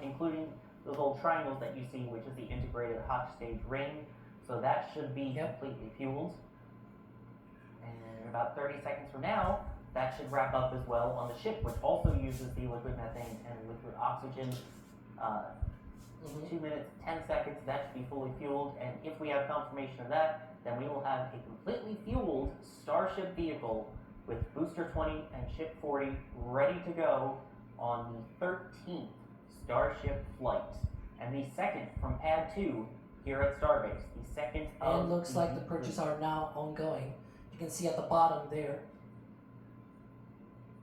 including those little triangles that you see, which is the integrated hot stage ring. So that should be completely fueled. And about 30 seconds from now, that should wrap up as well on the ship, which also uses the liquid methane and liquid oxygen. 2 minutes, 10 seconds, that should be fully fueled. And if we have confirmation of that, then we will have a completely fueled Starship vehicle with Booster 20 and Ship 40 ready to go on the 13th Starship flight. And the second from Pad 2 here at Starbase. The second of... And it looks like the purchases are now ongoing. You can see at the bottom there,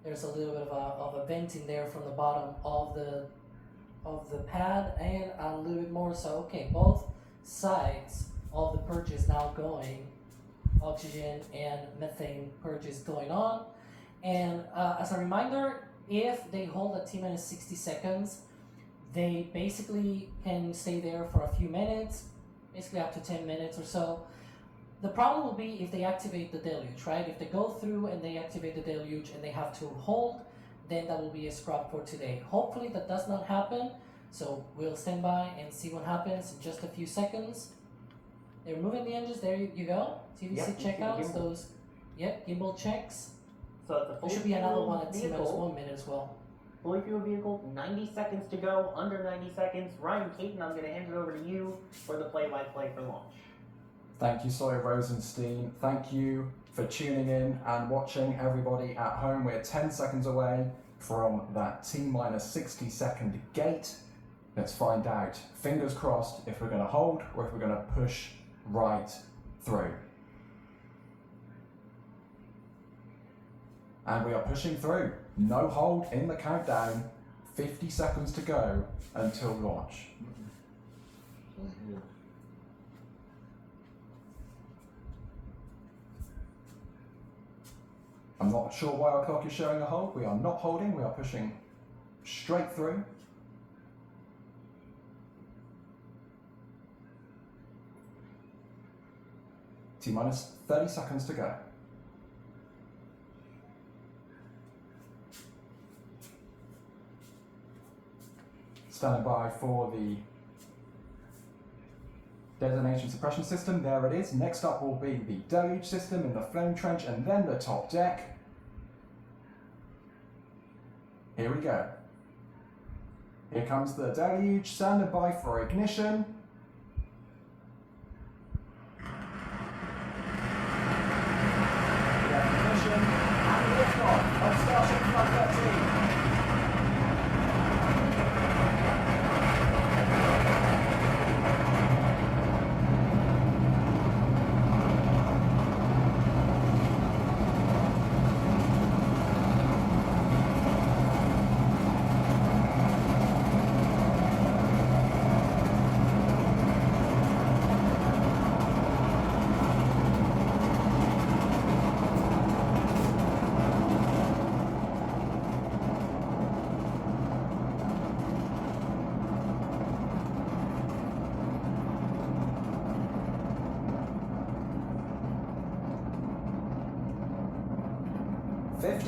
there's a little bit of a vent in there from the bottom of the pad, and a little bit more. So okay, both sides of the purchase now going, oxygen and methane purchase going on. And as a reminder, if they hold at T-minus 60 seconds, they basically can stay there for a few minutes, basically up to 10 minutes or so. The problem will be if they activate the deluge, right? If they go through and they activate the deluge and they have to hold, then that will be a scrap for today. Hopefully that does not happen, so we'll stand by and see what happens in just a few seconds. They're moving the engines, there you go. TVC checkouts, those, gimbal checks. So it's a fully there should be another one at vehicle. T-minus 1 minute as well. Fully fueled vehicle, 90 seconds to go, under 90 seconds. Ryan Caton, I'm going to hand it over to you for the play-by-play for launch. Thank you, Sawyer Rosenstein. Thank you for tuning in and watching, everybody at home. We're 10 seconds away from that T-minus 60 second gate. Let's find out, fingers crossed, if we're going to hold or if we're going to push right through. And we are pushing through. No hold in the countdown. 50 seconds to go until launch. I'm not sure why our clock is showing a hold. We are not holding, we are pushing straight through. T-minus 30 seconds to go. Standing by for the detonation suppression system. There it is. Next up will be the deluge system in the flame trench and then the top deck. Here we go. Here comes the deluge, standing by for ignition. We have ignition and liftoff of Starship Flight 13.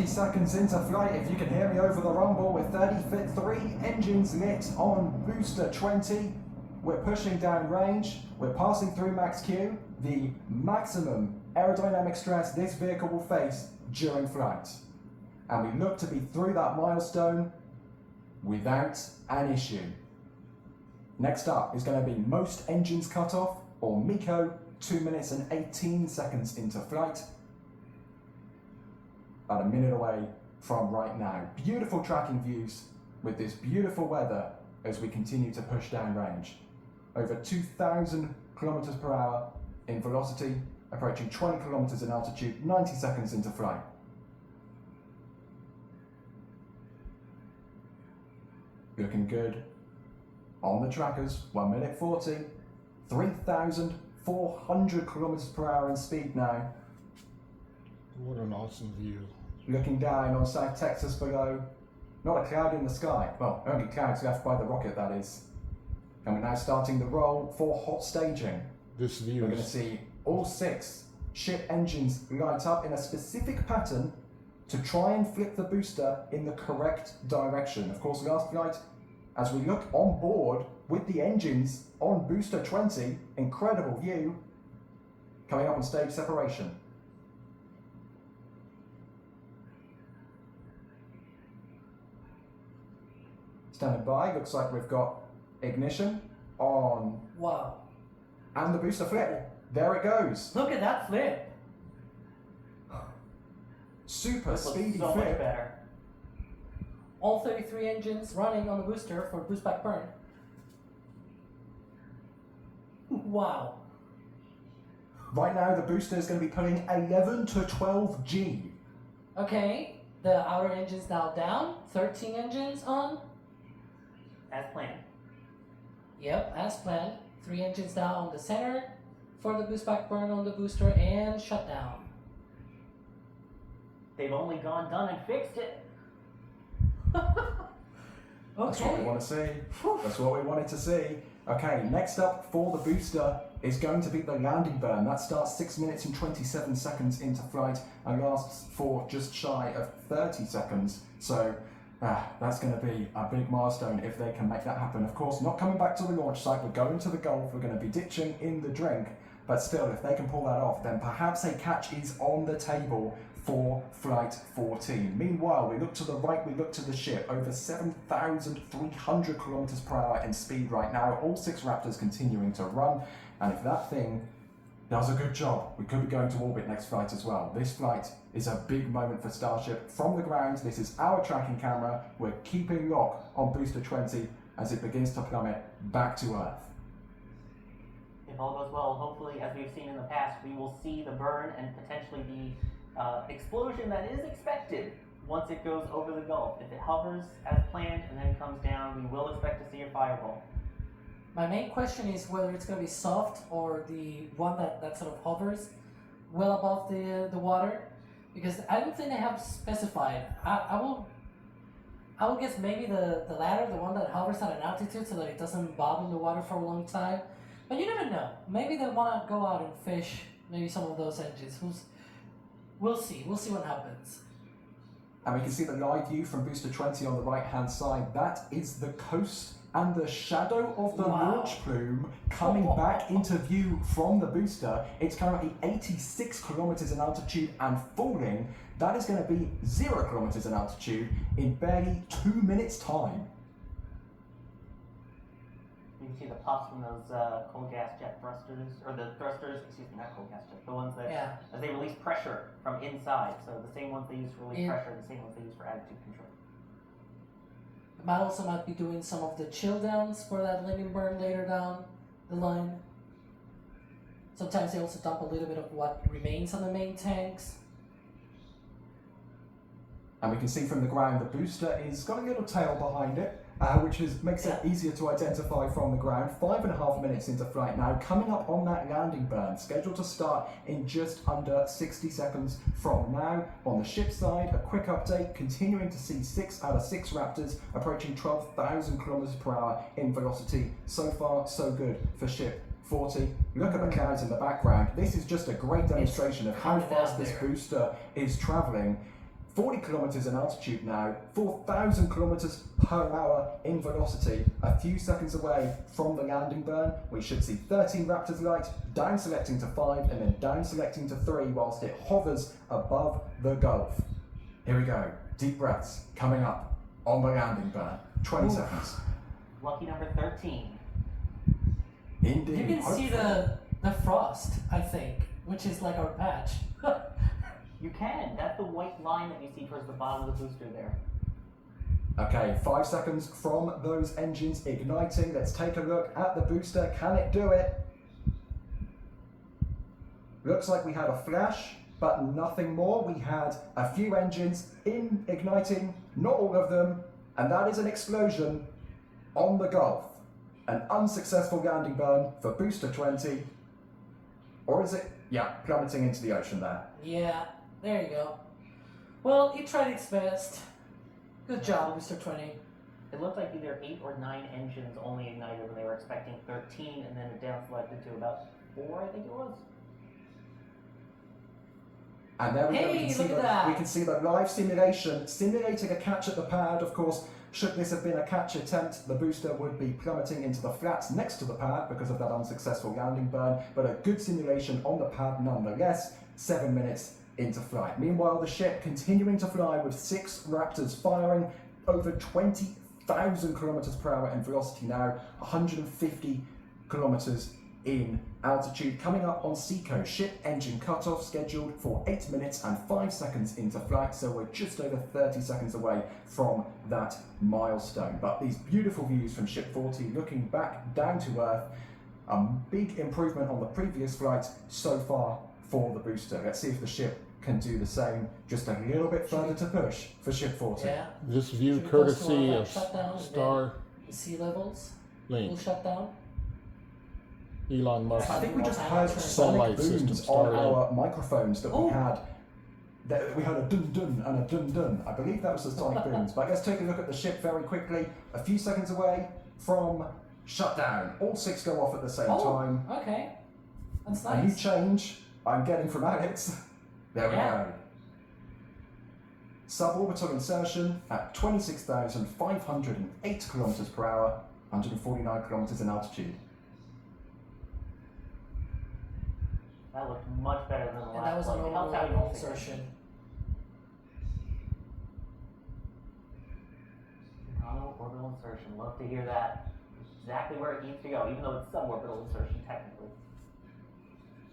Seconds into flight, if you can hear me over the rumble, with 33 engines lit on booster 20. We're pushing down range, we're passing through max Q, the maximum aerodynamic stress this vehicle will face during flight. And we look to be through that milestone without an issue. Next up is going to be most engines cut off, or MECO, 2 minutes and 18 seconds into flight. About a minute away from right now. Beautiful tracking views with this beautiful weather as we continue to push down range. Over 2,000 kilometers per hour in velocity, approaching 20 kilometers in altitude, 90 seconds into flight. Looking good on the trackers, 1 minute 40, 3,400 kilometers per hour in speed now. What an awesome view. Looking down on South Texas below, not a cloud in the sky. Well, only clouds left by the rocket, that is. And we're now starting the roll for hot staging. This view We're going to see all 6 ship engines light up in a specific pattern to try and flip the booster in the correct direction. Of course, last flight, as we look on board with the engines on Booster 20. Incredible view. Coming up on stage separation. Standing by, looks like we've got ignition on. Wow. And the booster flip. There it goes. Look at that flip. Super This looks speedy so much flip. better. All 33 engines running on the booster for boost back burn. Wow. Right now, the booster is going to be pulling 11 to 12 G. Okay, the outer engine's now down. 13 engines on. As planned. Yep, as planned. 3 engines down on the center for the boost back burn on the booster and shut down. They've only done and fixed it. That's what we want to see. That's what we wanted to see. Okay, next up for the booster is going to be the landing burn. That starts 6 minutes and 27 seconds into flight and lasts for just shy of 30 seconds. So that's going to be a big milestone if they can make that happen. Of course, not coming back to the launch site. We're going to the Gulf. We're going to be ditching in the drink. But still, if they can pull that off, then perhaps a catch is on the table for Flight 14. Meanwhile, we look to the right, we look to the ship, over 7,300 kilometers per hour in speed right now, all 6 Raptors continuing to run, and if that thing does a good job, we could be going to orbit next flight as well. This flight is a big moment for Starship. From the ground, this is our tracking camera. We're keeping lock on Booster 20 as it begins to plummet back to Earth. If all goes well, hopefully, as we've seen in the past, we will see the burn and potentially the explosion that is expected once it goes over the Gulf. If it hovers as planned and then comes down, we will expect to see a fireball. My main question is whether it's going to be soft or the one that sort of hovers well above the water, because I don't think they have specified. I will guess maybe the latter, the one that hovers at an altitude so that it doesn't bob in the water for a long time. But you never know. Maybe they want to go out and fish maybe some of those engines. We'll see. We'll see what happens. And we can see the live view from Booster 20 on the right-hand side. That is the coast and the shadow of the launch plume coming back into view from the booster. It's currently 86 kilometers in altitude and falling. That is going to be 0 kilometers in altitude in barely 2 minutes' time. You can see the puffs from those cold gas jet thrusters, or the thrusters, excuse me, not cold gas jet, the ones that, as they release pressure from inside. So the same ones they use for release pressure, the same ones they use for attitude control. Might also might be doing some of the chill downs for that landing burn later down the line. Sometimes they also dump a little bit of what remains on the main tanks. And we can see from the ground the booster is got a little tail behind it, which makes it easier to identify from the ground. 5.5 minutes into flight now, coming up on that landing burn, scheduled to start in just under 60 seconds from now. On the ship side, a quick update, continuing to see 6 out of 6 Raptors approaching 12,000 kilometers per hour in velocity. So far, so good for ship 40. Look at the clouds in the background. This is just a great demonstration of how fast this booster is traveling. 40 kilometers in altitude now, 4,000 kilometers per hour in velocity, a few seconds away from the landing burn. We should see 13 Raptors light, down selecting to 5, and then down selecting to 3 whilst it hovers above the Gulf. Here we go, deep breaths coming up on the landing burn. 20 seconds. Lucky number 13. Indeed. You can see the frost, I think, which is like our patch. You can. That's the white line that you see towards the bottom of the booster there. Okay, 5 seconds from those engines igniting. Let's take a look at the booster. Can it do it? Looks like we had a flash, but nothing more. We had a few engines igniting, not all of them, and that is an explosion on the Gulf. An unsuccessful landing burn for Booster 20. Or is it? Yeah, plummeting into the ocean there. Yeah. There you go. Well, it tried its best. Good job, Mr. 20. It looked like either 8 or 9 engines only ignited when they were expecting 13, and then it down selected to about 4, I think it was. And there we go. Hey, look at that. We can see the live simulation simulating a catch at the pad. Of course, Should this have been a catch attempt, the booster would be plummeting into the flats next to the pad because of that unsuccessful landing burn, but a good simulation on the pad nonetheless, 7 minutes into flight. Meanwhile, the ship continuing to fly with 6 Raptors firing over 20,000 kilometers per hour in velocity now, 150 kilometers in altitude. Coming up on Seco, ship engine cutoff scheduled for 8 minutes and 5 seconds into flight, so we're just over 30 seconds away from that milestone. But these beautiful views from ship 40 looking back down to Earth, a big improvement on the previous flight so far for the booster. Let's see if the ship can do the same, just a little bit further to push for ship 40. Yeah. This view Should we post courtesy all of that shutdown and StarLink. The sea levels will shut down. Elon Musk. I think we just heard sonic Satellite system, booms on StarLink. our microphones that we had. That we heard a dun dun and a dun dun. I believe that was the sonic booms. But let's take a look at the ship very quickly. A few seconds away from shutdown. All 6 go off at the same time. Okay. That's A new nice. change I'm getting from Alex. There we go. Suborbital insertion at 26,508 kilometers per hour, 149 kilometers in altitude. That looked much better than the And that was last an one. Helps out orbital your insertion. Orbital insertion. Love to hear that. Exactly where it needs to go, even though it's suborbital insertion technically.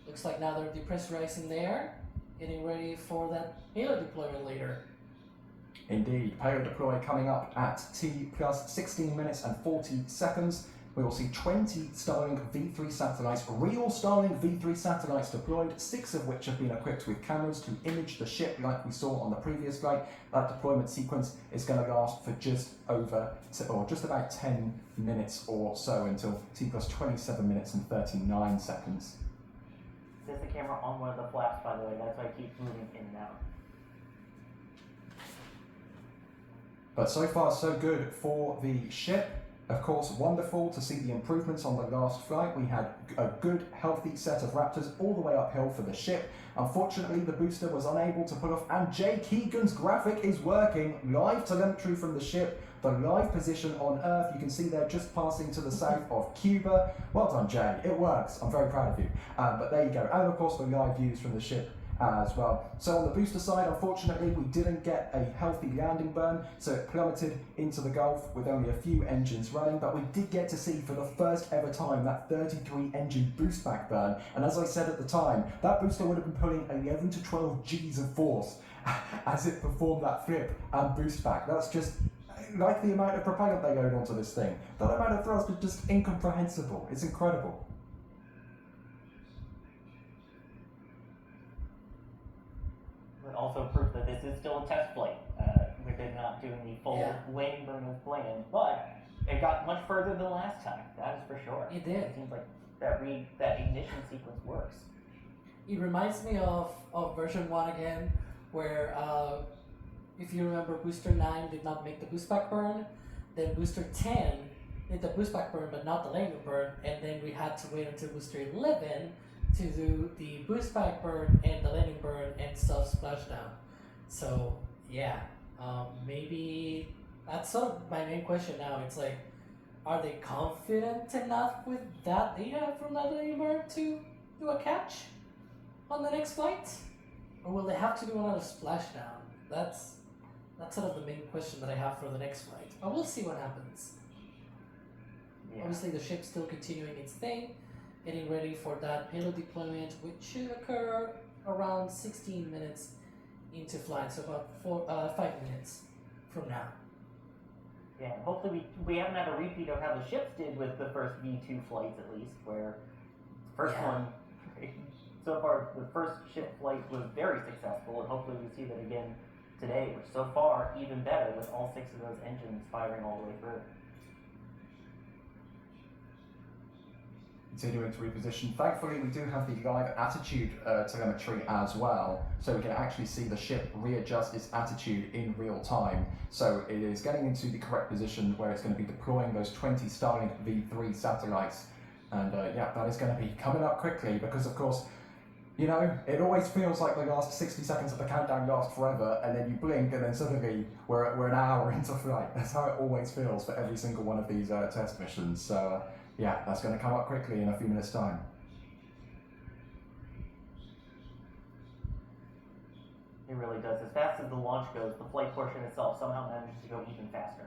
Looks like now they're depressurizing there, getting ready for that payload deployment later. Indeed, payload deploy coming up at T plus 16 minutes and 40 seconds. We will see 20 Starlink V3 satellites, real Starlink V3 satellites deployed, 6 of which have been equipped with cameras to image the ship like we saw on the previous flight. That deployment sequence is going to last for just about 10 minutes or so until T plus 27 minutes and 39 seconds. Is the camera on one of the flaps, by the way? That's why I keep moving in and out. But so far so good for the ship. Of course, wonderful to see the improvements on the last flight. We had a good, healthy set of Raptors all the way uphill for the ship. Unfortunately, the booster was unable to pull off, and Jay Keegan's graphic is working. Live telemetry from the ship, the live position on Earth. You can see they're just passing to the south of Cuba. Well done, Jay. It works. I'm very proud of you. But there you go. And of course, the live views from the ship as well. So on the booster side, unfortunately, we didn't get a healthy landing burn, so it plummeted into the Gulf with only a few engines running, but we did get to see for the first ever time that 33 engine boost back burn, and as I said at the time, that booster would have been pulling 11 to 12 Gs of force as it performed that flip and boost back. That's just like the amount of propellant they load onto this thing. That amount of thrust is just incomprehensible. It's incredible. Also proof that this is still a test flight. We did not doing the full landing burn as planned, but it got much further than last time. That is for sure. It did. It seems like that ignition sequence works. It reminds me of version 1 again, where if you remember, booster 9 did not make the boost back burn, then booster 10 did the boost back burn but not the landing burn, and then we had to wait until booster 11 to do the boost back burn and the landing burn and self splashdown. So yeah, maybe that's sort of my main question now. It's like, are they confident enough with that data from that landing burn to do a catch on the next flight, or will they have to do another splashdown? That's sort of the main question that I have for the next flight. But we'll see what happens. Yeah. Obviously, the ship's still continuing its thing, getting ready for that payload deployment, which should occur around 16 minutes into flight, so about 5 minutes from now. Yeah, hopefully we haven't had a repeat of how the ships did with the first V2 flights, at least, where the first one, so far, the first ship flight was very successful, and hopefully we see that again today, which so far even better with all 6 of those engines firing all the way through. Continuing to reposition. Thankfully, we do have the live attitude telemetry as well, so we can actually see the ship readjust its attitude in real time. So it is getting into the correct position where it's going to be deploying those 20 Starlink V3 satellites. And yeah, that is going to be coming up quickly because, of course, You know, it always feels like the last 60 seconds of the countdown last forever, and then you blink, and then suddenly we're an hour into flight. That's how it always feels for every single one of these test missions. So, yeah, that's going to come up quickly in a few minutes' time. It really does. As fast as the launch goes, the flight portion itself somehow manages to go even faster.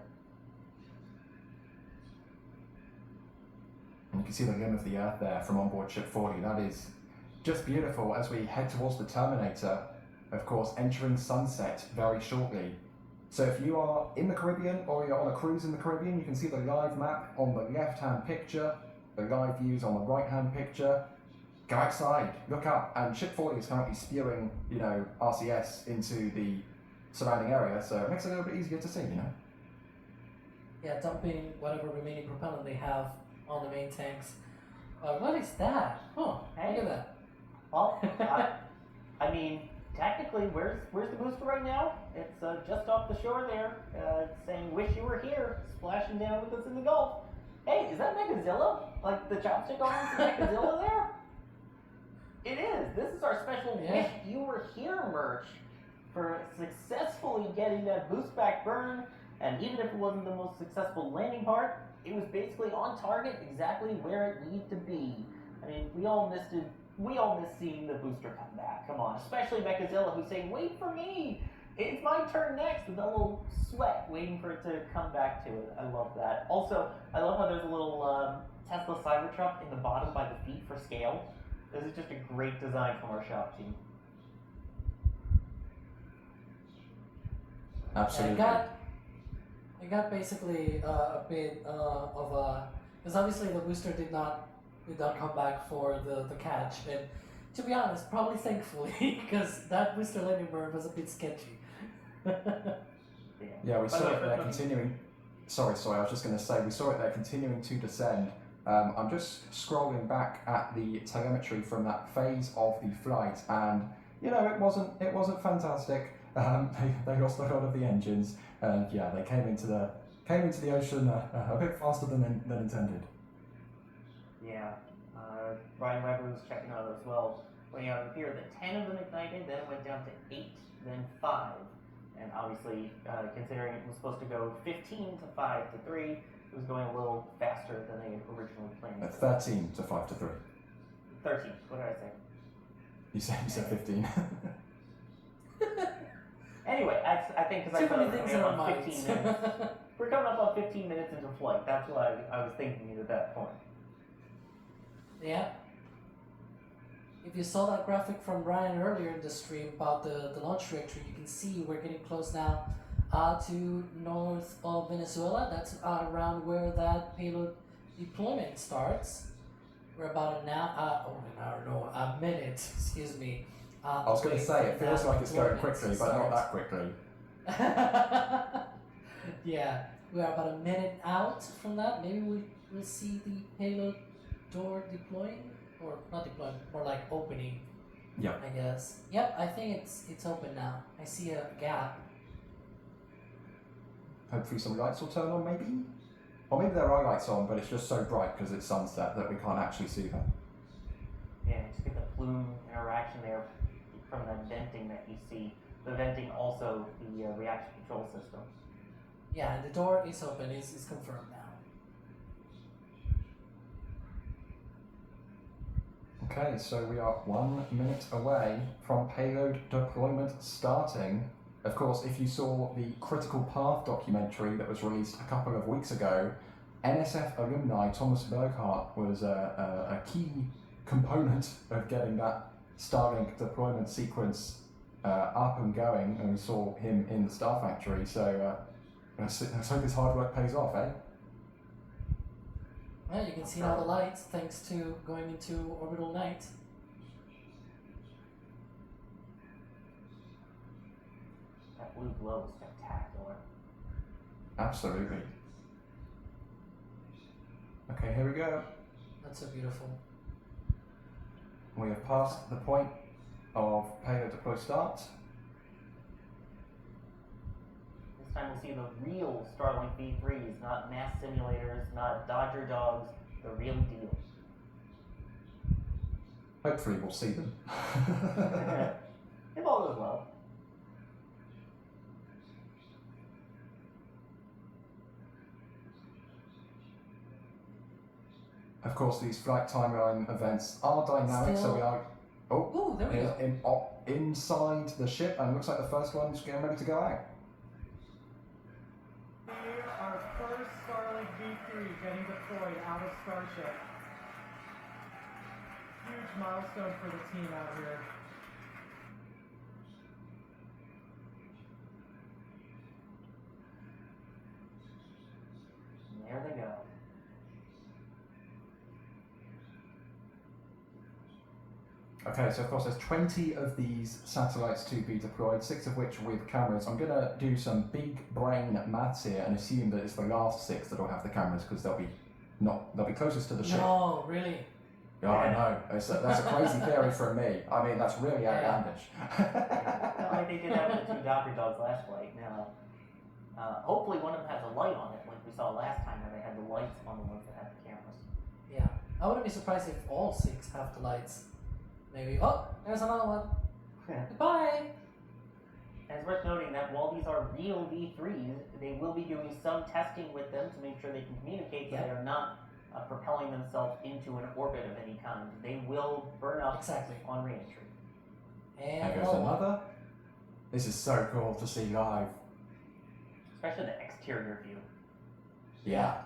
And you can see the limb of the Earth there from onboard Ship 40. That is just beautiful as we head towards the Terminator, of course, entering sunset very shortly. So if you are in the Caribbean or you're on a cruise in the Caribbean, you can see the live map on the left-hand picture, the live views on the right-hand picture. Go outside, look up, and Ship 40 is currently spewing, you know, RCS into the surrounding area, so it makes it a little bit easier to see, you know? Yeah, dumping whatever remaining propellant they have on the main tanks. What is that? Oh, Hey. look at that. Well, I mean, technically, where's the booster right now? It's just off the shore there, saying "Wish you were here," splashing down with us in the Gulf. Hey, is that Megazilla? Like the chopstick on Megazilla there? It is. This is our special Yeah. "Wish you were here" merch for successfully getting that boost back burn. And even if it wasn't the most successful landing part, it was basically on target, exactly where it needed to be. I mean, we all missed it. We all miss seeing the booster come back. Come on, especially Megazilla, who's saying, "Wait for me! It's my turn next," with a little sweat waiting for it to come back to it. I love that. Also, I love how there's a little Tesla Cybertruck in the bottom by the feet for scale. This is just a great design from our shop team. Absolutely. Yeah, it got basically a bit of a, because obviously the booster did not come back for the catch, and to be honest, probably thankfully, because that booster landing burn was a bit sketchy. Yeah, we By the saw way, it there for- continuing. Sorry, I was just going to say, we saw it there continuing to descend. I'm just scrolling back at the telemetry from that phase of the flight, and you know, it wasn't fantastic. They lost a lot of the engines, and yeah, they came into the ocean a bit faster than intended. Yeah, Ryan Webber was checking out as well. When you have here, that 10 of them ignited, then it went down to 8, then 5. And obviously, considering it was supposed to go 15 to 5 to 3, it was going a little faster than they had originally planned. 13 to 5 to 3. 13, what did I say? You said 15. Anyway, I think because I Too thought many we were things coming in up our on 15 minds. minutes. We're coming up on 15 minutes into flight. That's what I was thinking at that point. Yeah. If you saw that graphic from Ryan earlier in the stream about the launch trajectory, you can see we're getting close now to north of Venezuela. That's around where that payload deployment starts. We're about a minute, excuse me. I was going to say, it feels like it's going quickly, but not that quickly. Yeah, we are about a minute out from that. Maybe we'll see the payload door deploying, or not deploying, more like opening. Yep. I guess. Yep, I think it's open now. I see a gap. Hopefully some lights will turn on, maybe? Or maybe there are lights on, but it's just so bright because it's sunset that we can't actually see them. Yeah, just get the plume interaction there from that venting that you see. The venting also the reaction control system. Yeah, the door is open. Is confirmed now. Okay, so we are 1 minute away from payload deployment starting. Of course, if you saw the Critical Path documentary that was released a couple of weeks ago, NSF alumni Thomas Burkhardt was a key component of getting that StarLink deployment sequence up and going, and we saw him in the Star Factory, so let's hope his hard work pays off, eh? Well, you can see now the lights thanks to going into orbital night. That blue glow is spectacular. Absolutely. Okay, here we go. That's so beautiful. We have passed the point of payload deploy start. This time we'll see the real Starlink V3s, not mass simulators, not Dodger dogs, the real deal. Hopefully we'll see them. If all goes well. Of course, these flight timeline events are dynamic, so we are Ooh, there we go. inside the ship, and looks like the first one's getting ready to go out. Our first StarLink V3 getting deployed out of Starship. Huge milestone for the team out here. And there they go. Okay, so of course there's 20 of these satellites to be deployed, 6 of which with cameras. I'm going to do some big brain maths here and assume that it's the last 6 that will have the cameras because they'll be closest to the ship. No, really. Yeah, I know. That's a crazy theory from me. I mean, that's really outlandish. Not like they did that with the 2 Dodger dogs last flight. Now, hopefully one of them has a light on it, like we saw last time where they had the lights on the ones that had the cameras. Yeah. I wouldn't be surprised if all 6 have the lights. Maybe. Oh, there's another one. Goodbye. And it's worth noting that while these are real V3s, they will be doing some testing with them to make sure they can communicate, so Yep. they are not propelling themselves into an orbit of any kind. They will burn up Exactly. on re-entry. And There goes another. This is so cool to see live. Especially the exterior view. Yeah.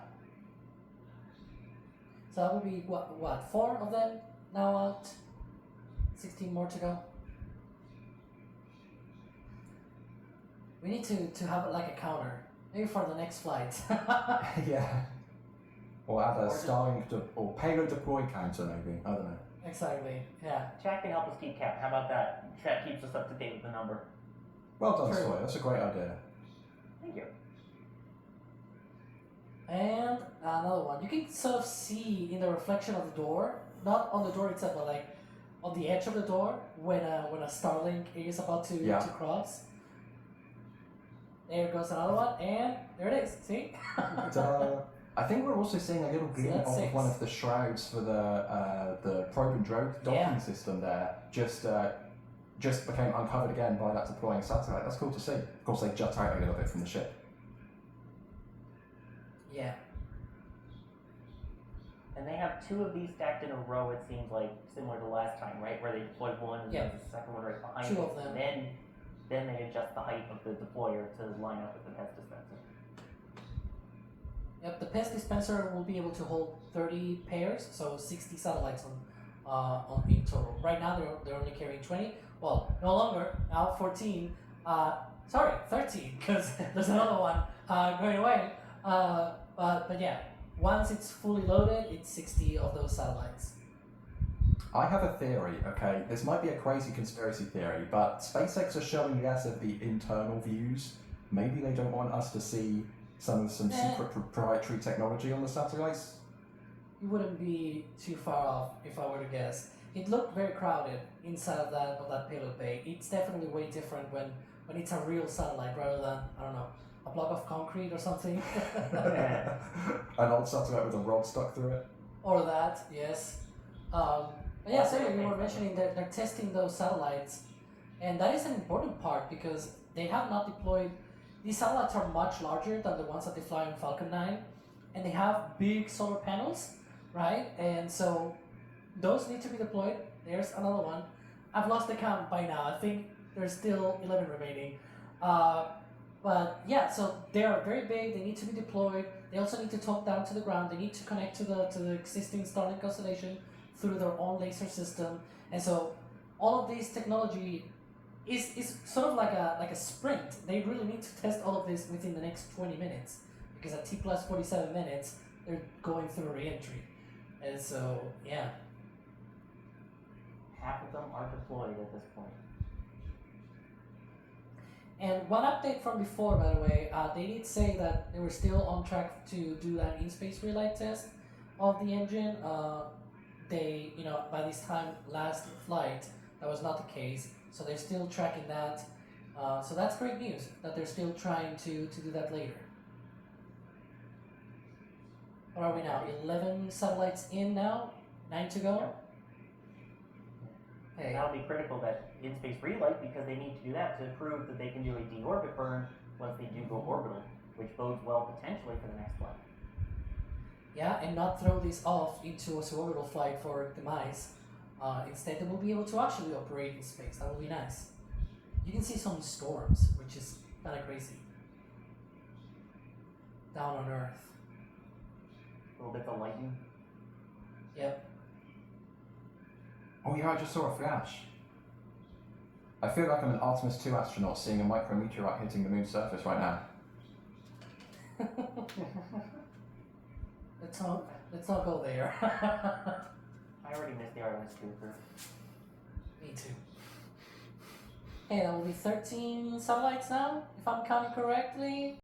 So that would be what 4 of them now out. 16 more to go. We need to have like a counter, maybe for the next flight. Yeah. Or add a Or just- StarLink or payload deploy counter, maybe. I don't know. Exactly. Yeah. Chat can help us keep count. How about that? Chat keeps us up to date with the number. Well done, True. Sawyer. That's a great idea. Thank you. And another one. You can sort of see in the reflection of the door, not on the door itself, but like on the edge of the door when a Starlink is about to cross. There goes another one, and there it is. See? Ta-da. I think we're also seeing a little glimpse that's of 6. one of the shrouds for the probe and drogue docking system there. Just became uncovered again by that deploying satellite. That's cool to see. Of course, they jut out a little bit from the ship. Yeah. And they have 2 of these stacked in a row, it seems like, similar to last time, right? Where they deployed one and Yeah. then the second one right behind 2 it. of them. And then they adjust the height of the deployer to line up with the Pez Dispenser. Yep, the Pez Dispenser will be able to hold 30 pairs, so 60 satellites on in total. Right now they're only carrying 20. Well, no longer. Now 14. 13, because there's another one going away. But yeah, once it's fully loaded, it's 60 of those satellites. I have a theory, okay? This might be a crazy conspiracy theory, but SpaceX are showing less of the internal views. Maybe they don't want us to see some secret proprietary technology on the satellites. You wouldn't be too far off if I were to guess. It looked very crowded inside of that payload bay. It's definitely way different when it's a real satellite rather than, I don't know, a block of concrete or something. An old satellite with a rod stuck through it. Or that, yes. But yeah, so you were mentioning that they're testing those satellites, and that is an important part because they have not deployed. These satellites are much larger than the ones that they fly on Falcon 9, and they have big solar panels, right? And so those need to be deployed. There's another one. I've lost the count by now. I think there's still 11 remaining. But yeah, so they are very big. They need to be deployed. They also need to talk down to the ground. They need to connect to the existing Starlink constellation through their own laser system. And so all of this technology is sort of like a sprint. They really need to test all of this within the next 20 minutes because at T plus 47 minutes they're going through re-entry. And so yeah. Half of them are deployed at this point. And one update from before, by the way, they did say that they were still on track to do that in-space relight test of the engine. They, by this time last flight, that was not the case. So they're still tracking that. So that's great news that they're still trying to do that later. What are we now? 11 satellites in now? 9 to go? Hey, That'll be critical that in-space relight, because they need to do that to prove that they can do a deorbit burn once they do go orbital, which bodes well potentially for the next flight. yeah, and not throw this off into a suborbital flight for demise. Instead, they will be able to actually operate in space. That will be nice. You can see some storms, which is kind of crazy. Down on Earth. A little bit of lightning. Yep. Oh yeah, I just saw a flash. I feel like I'm an Artemis 2 astronaut seeing a micrometeorite hitting the moon's surface right now. Let's not go there. I already missed the Artemis Cooper. Me too. Hey, that will be 13 satellites now, if I'm counting correctly.